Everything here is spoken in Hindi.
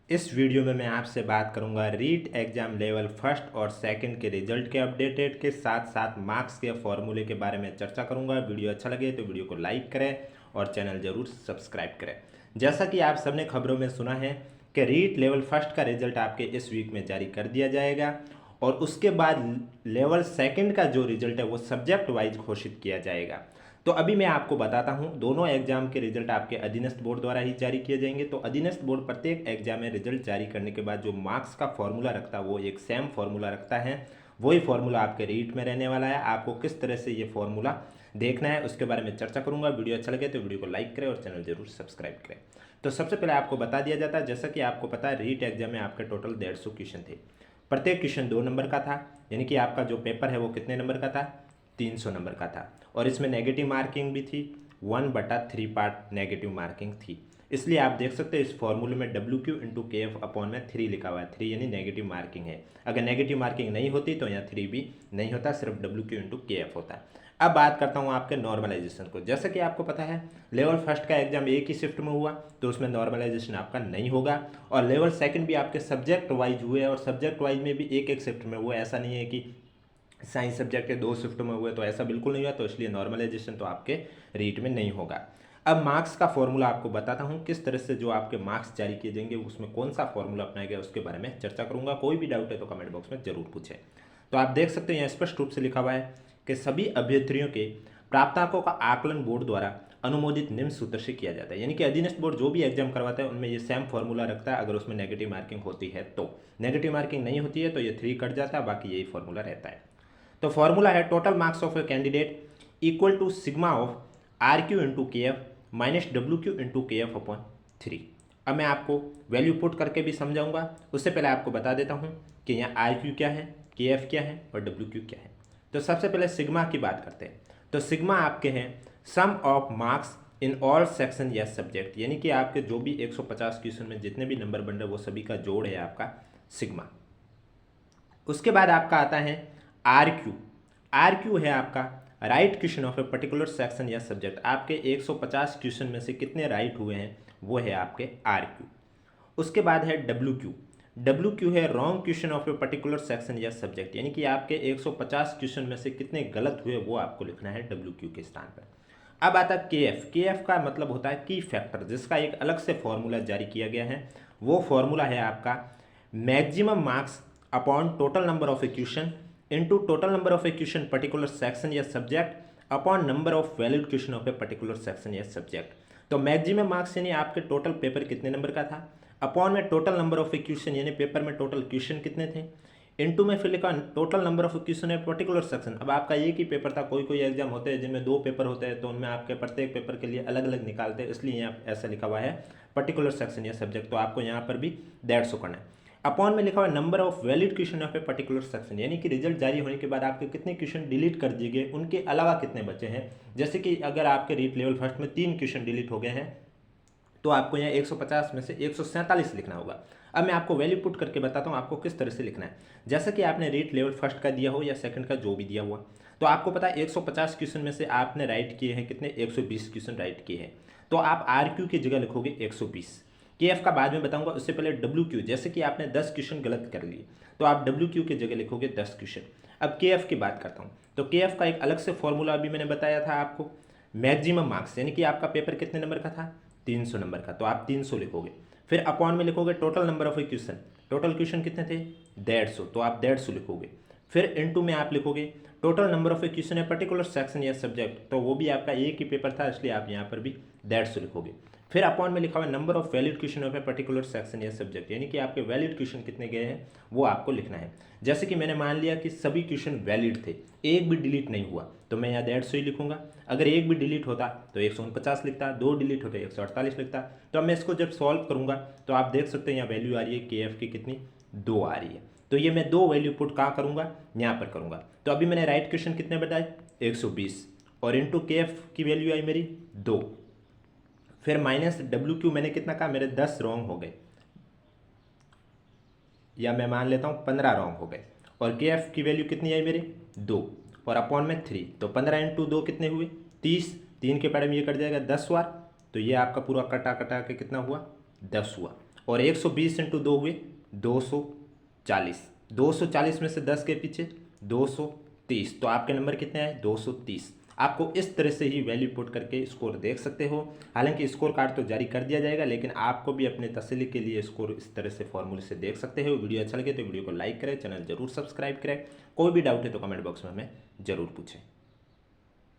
इस वीडियो में मैं आपसे बात करूंगा रीट एग्जाम लेवल फर्स्ट और सेकंड के रिजल्ट के अपडेटेड के साथ साथ मार्क्स के फॉर्मूले के बारे में चर्चा करूंगा। वीडियो अच्छा लगे तो वीडियो को लाइक करें और चैनल जरूर सब्सक्राइब करें। जैसा कि आप सबने खबरों में सुना है कि रीट लेवल फर्स्ट का रिजल्ट आपके इस वीक में जारी कर दिया जाएगा और उसके बाद लेवल सेकंड का जो रिजल्ट है वो सब्जेक्ट वाइज घोषित किया जाएगा। तो अभी मैं आपको बताता हूं, दोनों एग्जाम के रिजल्ट आपके अधीनस्थ बोर्ड द्वारा ही जारी किए जाएंगे। तो अधीनस्थ बोर्ड प्रत्येक एग्जाम में रिजल्ट जारी करने के बाद जो मार्क्स का फॉर्मूला रखता है वो एक सेम फॉर्मूला रखता है। वही फॉर्मूला आपके रीट में रहने वाला है। आपको किस तरह से ये फॉर्मूला देखना है उसके बारे में चर्चा करूंगा। वीडियो अच्छा लगे तो वीडियो को लाइक करें और चैनल जरूर सब्सक्राइब करें। तो सबसे पहले आपको बता दिया जाता है, जैसा कि आपको पता है रीट एग्जाम में आपके टोटल 150 क्वेश्चन थे। प्रत्येक क्वेश्चन 2 नंबर का था, यानी कि आपका जो पेपर है वो कितने नंबर का था, 300 नंबर का था। और इसमें नेगेटिव मार्किंग भी थी, 1/3 पार्ट नेगेटिव मार्किंग थी। इसलिए आप देख सकते हैं इस फॉर्मूले में WQ into K F upon में 3 लिखा हुआ है। 3 यानी नेगेटिव मार्किंग है। अगर नेगेटिव मार्किंग नहीं होती तो यहाँ 3 भी नहीं होता, सिर्फ WQ इंटू के एफ होता है। अब बात करता हूँ आपके नॉर्मलाइजेशन को। जैसे कि आपको पता है लेवल फर्स्ट का एग्जाम एक ही शिफ्ट में हुआ तो उसमें नॉर्मलाइजेशन आपका नहीं होगा। और लेवल सेकंड भी आपके सब्जेक्ट वाइज हुए और सब्जेक्ट वाइज में भी एक एक शिफ्ट में हुआ। ऐसा नहीं है कि साइंस सब्जेक्ट के 2 शिफ्ट में हुए, तो ऐसा बिल्कुल नहीं हुआ। तो इसलिए नॉर्मलाइजेशन तो आपके रीट में नहीं होगा। अब मार्क्स का फॉर्मूला आपको बताता हूं, किस तरह से जो आपके मार्क्स जारी किए जाएंगे उसमें कौन सा फॉर्मूला अपनाया गया उसके बारे में चर्चा करूंगा। कोई भी डाउट है तो कमेंट बॉक्स में जरूर पूछें। तो आप देख सकते हैं यहाँ स्पष्ट रूप से लिखा हुआ है कि सभी अभ्यर्थियों के प्राप्तांकों का आकलन बोर्ड द्वारा अनुमोदित निम्न सूत्र से किया जाता है। यानी कि अधीनस्थ बोर्ड जो भी एग्जाम करवाता है उनमें ये सेम फॉर्मूला रखता है। अगर उसमें नेगेटिव मार्किंग होती है तो, नेगेटिव मार्किंग नहीं होती है तो ये 3 कट जाता है, बाकी यही फॉर्मूला रहता है। तो फॉर्मूला है total marks of a candidate equal to sigma of RQ into K F minus WQ into K F upon 3। अब मैं आपको वैल्यू पुट करके भी समझाऊंगा। उससे पहले आपको बता देता हूं कि यहाँ RQ क्या है, KF क्या है और WQ क्या है। तो सबसे पहले सिग्मा की बात करते हैं। तो सिग्मा आपके हैं sum of marks in all section या सब्जेक्ट, यानी कि आपके जो भी 150 क्वेश्चन में जितने भी नंबर बन रहे वो सभी का जोड़ है आपका सिग्मा। उसके बाद आपका आता है RQ। RQ है आपका right question of a particular section या सब्जेक्ट। आपके 150 क्वेश्चन में से कितने राइट हुए हैं वो है आपके RQ। उसके बाद है WQ। WQ है wrong question of a particular section या सब्जेक्ट, यानी कि आपके 150 क्वेश्चन में से कितने गलत हुए वो आपको लिखना है WQ के स्थान पर। अब आता है KF। KF का मतलब होता है की फैक्टर, जिसका एक अलग से फॉर्मूला जारी किया गया है। वो फॉर्मूला है आपका maximum marks upon total number of question into total number of question particular section या subject upon number of valid question of a particular section या सब्जेक्ट। तो मैक्सिमम मार्क्स यानी आपके टोटल पेपर कितने नंबर का था, अपॉन में टोटल नंबर ऑफ क्वेश्चन यानी पेपर में टोटल क्वेश्चन कितने थे, इनटू में फिर लिखा टोटल नंबर ऑफ क्वेश्चन है पर्टिकुलर सेक्शन। अब आपका एक ही पेपर था, कोई कोई एग्जाम होते हैं जिनमें 2 पेपर होते हैं तो उनमें आपके प्रत्येक पेपर के लिए अलग अलग निकालते हैं, इसलिए यहाँ ऐसा लिखा हुआ है पर्टिकुलर सेक्शन या सब्जेक्ट। तो आपको यहाँ पर भी 150 करना है। अपॉन में लिखा हुआ number of valid question of a particular section, यानी कि रिजल्ट जारी होने के बाद आपके कितने क्वेश्चन डिलीट कर दिए गए, उनके अलावा कितने बचे हैं। जैसे कि अगर आपके रीट लेवल फर्स्ट में 3 क्वेश्चन डिलीट हो गए हैं तो आपको यहाँ 150 में से 147 लिखना होगा। अब मैं आपको वैल्यू पुट करके बताता हूँ आपको किस तरह से लिखना है। जैसे कि आपने रीट लेवल फर्स्ट का दिया हो या सेकंड का जो भी दिया हुआ, तो आपको पता है 150 क्वेश्चन में से आपने राइट किए हैं कितने, 120 क्वेश्चन राइट किए हैं। तो आप RQ की जगह लिखोगे 120। KF का बाद में बताऊंगा, उससे पहले WQ, जैसे कि आपने 10 क्वेश्चन गलत कर लिए तो आप WQ की जगह लिखोगे 10 क्वेश्चन। अब KF की बात करता हूँ। तो KF का एक अलग से फॉर्मूला अभी मैंने बताया था आपको, मैक्सिमम मार्क्स, यानी कि आपका पेपर कितने नंबर का था, 300 नंबर का, तो आप 300 लिखोगे। फिर अपॉन में लिखोगे total number of question, total question कितने थे, 150, तो आप 150 लिखोगे। फिर इनटू में आप लिखोगे टोटल नंबर ऑफ क्वेश्चन है पर्टिकुलर सेक्शन या सब्जेक्ट, तो वो भी आपका एक ही पेपर था इसलिए आप यहाँ पर भी 150 लिखोगे। फिर अपॉन में लिखा हुआ number of valid question of a particular section या सब्जेक्ट, यानी कि आपके वैलिड क्वेश्चन कितने गए हैं वो आपको लिखना है। जैसे कि मैंने मान लिया कि सभी क्वेश्चन वैलिड थे, एक भी डिलीट नहीं हुआ, तो मैं यहाँ 150 ही लिखूंगा। अगर एक भी डिलीट होता तो 149 लिखता, 2 डिलीट होते 148 लिखता। तो अब मैं इसको जब सॉल्व करूंगा तो आप देख सकते हैं यहाँ वैल्यू आ रही है KF की कितनी, 2 आ रही है। तो ये मैं 2 वैल्यू पुट कहाँ करूंगा, यहाँ पर करूंगा। तो अभी मैंने राइट क्वेश्चन कितने बताए, 120, और इंटू KF की वैल्यू आई मेरी 2। फिर माइनस WQ मैंने कितना कहा, मेरे 10 रॉन्ग हो गए, या मैं मान लेता हूँ 15 रॉन्ग हो गए। और KF की वैल्यू कितनी आई मेरी, 2, और अपॉन में 3, तो 15 इंटू 2 कितने हुए, 30। 3 के पड़े में ये कट जाएगा 10 बार, तो ये आपका पूरा कटा कटा के कितना हुआ, 10 हुआ। और 120 इंटू 2 हुए 240। 240 में से 10 के पीछे 230, तो आपके नंबर कितने आए 230। आपको इस तरह से ही वैल्यू पुट करके स्कोर देख सकते हो। हालांकि स्कोर कार्ड तो जारी कर दिया जाएगा, लेकिन आपको भी अपने तसल्ली के लिए स्कोर इस तरह से फॉर्मूले से देख सकते हो। वीडियो अच्छा लगे तो वीडियो को लाइक करें, चैनल जरूर सब्सक्राइब करें। कोई भी डाउट है तो कमेंट बॉक्स में हमें जरूर पूछें।